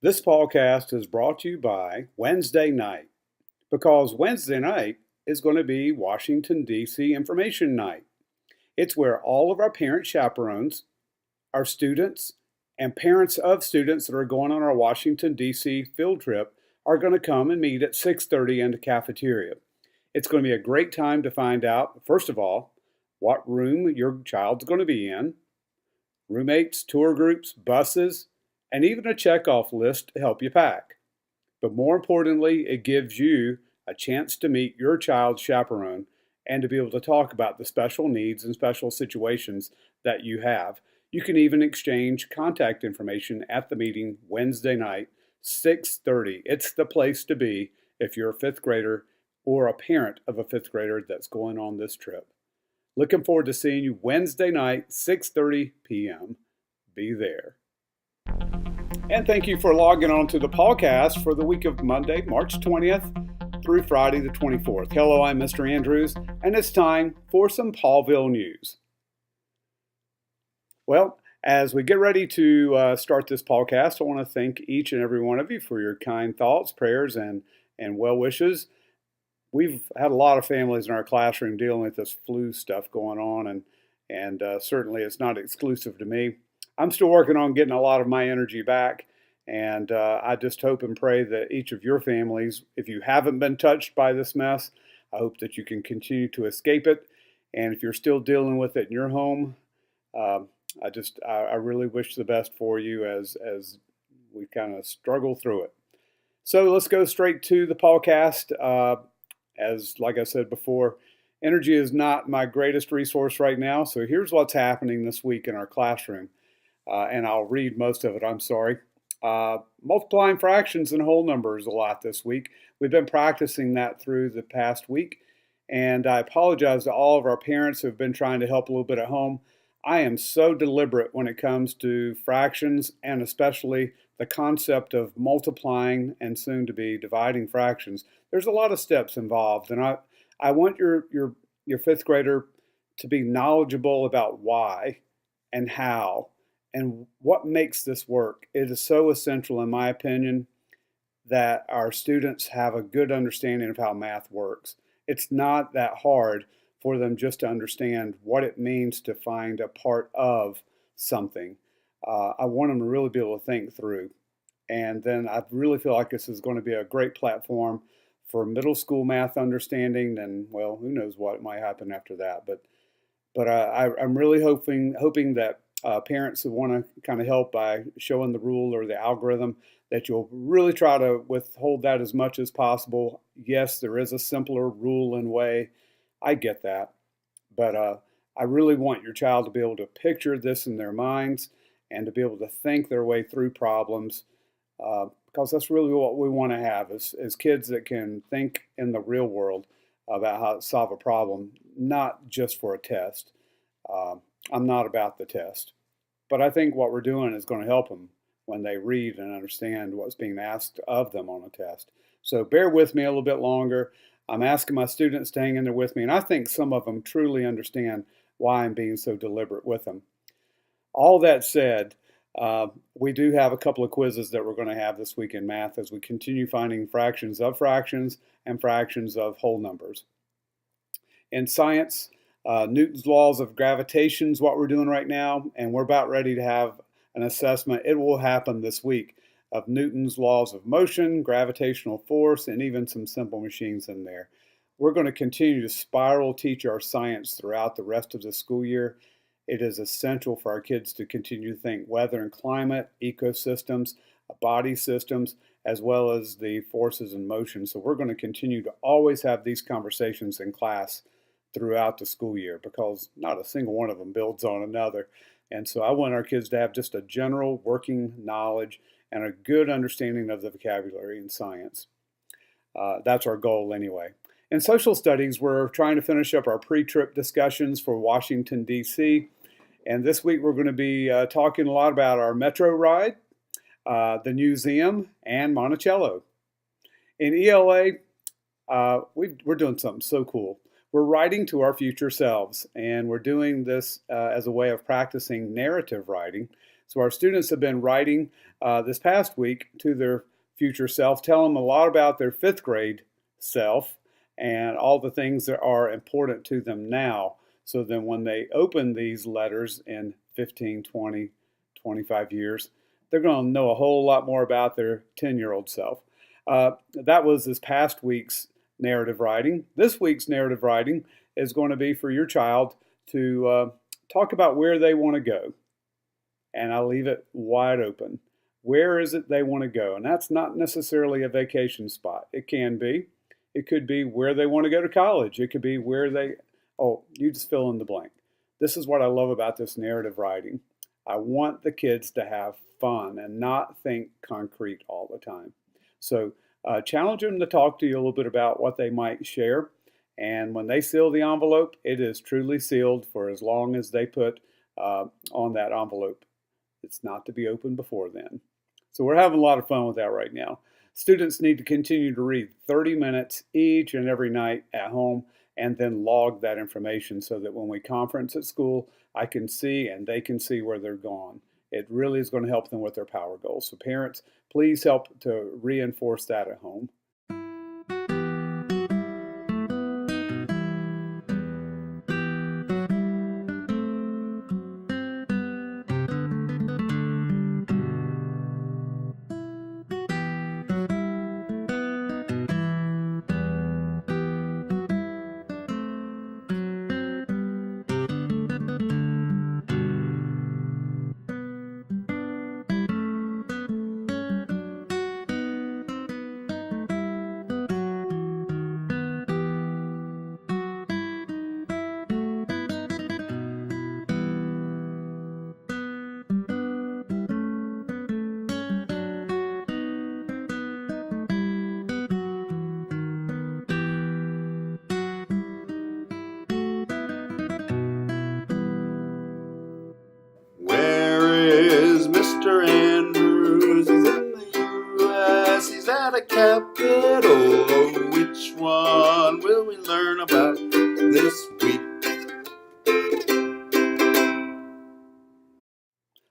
This podcast is brought to you by Wednesday night because Wednesday night is going to be Washington, D.C. Information Night. It's where all of our parent chaperones, our students, and parents of students that are going on our Washington, D.C. field trip are going to come and meet at 6:30 in the cafeteria. It's going to be a great time to find out, first of all, what room your child's going to be in, roommates, tour groups, buses, and even a checkoff list to help you pack. But more importantly, it gives you a chance to meet your child's chaperone and to be able to talk about the special needs and special situations that you have. You can even exchange contact information at the meeting Wednesday night, 6:30. It's the place to be if you're a fifth grader or a parent of a fifth grader that's going on this trip. Looking forward to seeing you Wednesday night, 6:30 p.m. Be there. And thank you for logging on to the PawCast for the week of Monday, March 20th through Friday the 24th. Hello, I'm Mr. Andrews, and it's time for some Pawville news. Well, as we get ready to start this podcast, I want to thank each and every one of you for your kind thoughts, prayers, and well wishes. We've had a lot of families in our classroom dealing with this flu stuff going on, and certainly it's not exclusive to me. I'm still working on getting a lot of my energy back, and I just hope and pray that each of your families, if you haven't been touched by this mess, I hope that you can continue to escape it. And if you're still dealing with it in your home, I really wish the best for you as we kind of struggle through it. So let's go straight to the podcast. Like I said before, energy is not my greatest resource right now. So here's what's happening this week in our classroom. And I'll read most of it, I'm sorry. Multiplying fractions and whole numbers a lot this week. We've been practicing that through the past week. And I apologize to all of our parents who have been trying to help a little bit at home. I am so deliberate when it comes to fractions and especially the concept of multiplying and soon to be dividing fractions. There's a lot of steps involved, and I want your fifth grader to be knowledgeable about why and how and what makes this work. It is so essential, in my opinion, that our students have a good understanding of how math works. It's not that hard for them just to understand what it means to find a part of something. I want them to really be able to think through. And then I really feel like this is going to be a great platform for middle school math understanding. And well, who knows what might happen after that. But I'm really hoping that parents who want to kind of help by showing the rule or the algorithm, that you'll really try to withhold that as much as possible. Yes, there is a simpler rule and way. I get that. But I really want your child to be able to picture this in their minds and to be able to think their way through problems, because that's really what we want to have is kids that can think in the real world about how to solve a problem, not just for a test. I'm not about the test. But I think what we're doing is going to help them when they read and understand what's being asked of them on a test. So bear with me a little bit longer. I'm asking my students to hang in there with me, and I think some of them truly understand why I'm being so deliberate with them. All that said, we do have a couple of quizzes that we're going to have this week in math as we continue finding fractions of fractions and fractions of whole numbers. In science, Newton's laws of gravitation is what we're doing right now, and we're about ready to have an assessment. It will happen this week of Newton's laws of motion, gravitational force, and even some simple machines in there. We're going to continue to spiral teach our science throughout the rest of the school year. It is essential for our kids to continue to think weather and climate, ecosystems, body systems, as well as the forces in motion. So we're going to continue to always have these conversations in class throughout the school year because not a single one of them builds on another. And so I want our kids to have just a general working knowledge and a good understanding of the vocabulary in science. That's our goal anyway. In social studies, we're trying to finish up our pre-trip discussions for Washington, D.C. And this week we're going to be talking a lot about our metro ride, the museum, and Monticello. In ELA, we're doing something so cool. We're writing to our future selves, and we're doing this as a way of practicing narrative writing. So our students have been writing this past week to their future self, telling them a lot about their fifth grade self and all the things that are important to them now. So then when they open these letters in 15, 20, 25 years, they're going to know a whole lot more about their 10-year-old self. That was this past week's narrative writing. This week's narrative writing is going to be for your child to talk about where they want to go. And I leave it wide open. Where is it they want to go? And that's not necessarily a vacation spot. It can be. It could be where they want to go to college. It could be where you just fill in the blank. This is what I love about this narrative writing. I want the kids to have fun and not think concrete all the time. So challenge them to talk to you a little bit about what they might share. And when they seal the envelope, it is truly sealed for as long as they put on that envelope. It's not to be opened before then. So we're having a lot of fun with that right now. Students need to continue to read 30 minutes each and every night at home and then log that information so that when we conference at school, I can see and they can see where they're going. It really is going to help them with their power goals. So parents, please help to reinforce that at home. Where is Mr. Andrews? He's in the U.S. He's at a capital. Oh, which one will we learn about this week?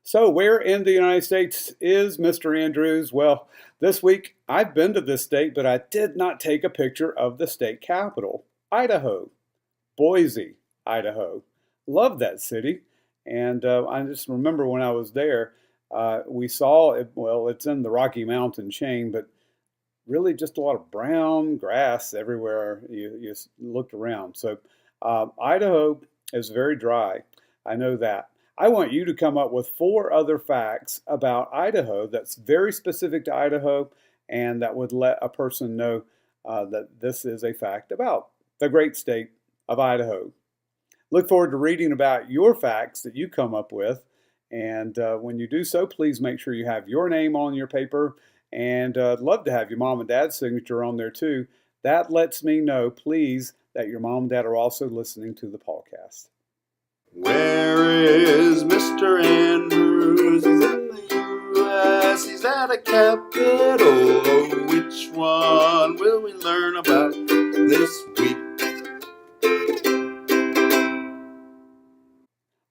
So where in the United States is Mr. Andrews? Well, this week I've been to this state, but I did not take a picture of the state capital, Idaho, Boise, Idaho. Love that city. And I just remember when I was there, we saw it. Well, it's in the Rocky Mountain chain, but really just a lot of brown grass everywhere you looked around. So Idaho is very dry. I know that. I want you to come up with 4 other facts about Idaho that's very specific to Idaho and that would let a person know that this is a fact about the great state of Idaho. Look forward to reading about your facts that you come up with. And when you do so, please make sure you have your name on your paper. And I'd love to have your mom and dad's signature on there too. That lets me know, please, that your mom and dad are also listening to the PawCast. Where is Mr. Andrews? He's in the U.S. He's at a capital. Oh, which one will we learn about this week?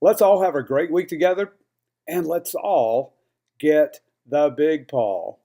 Let's all have a great week together, and let's all get the big paw.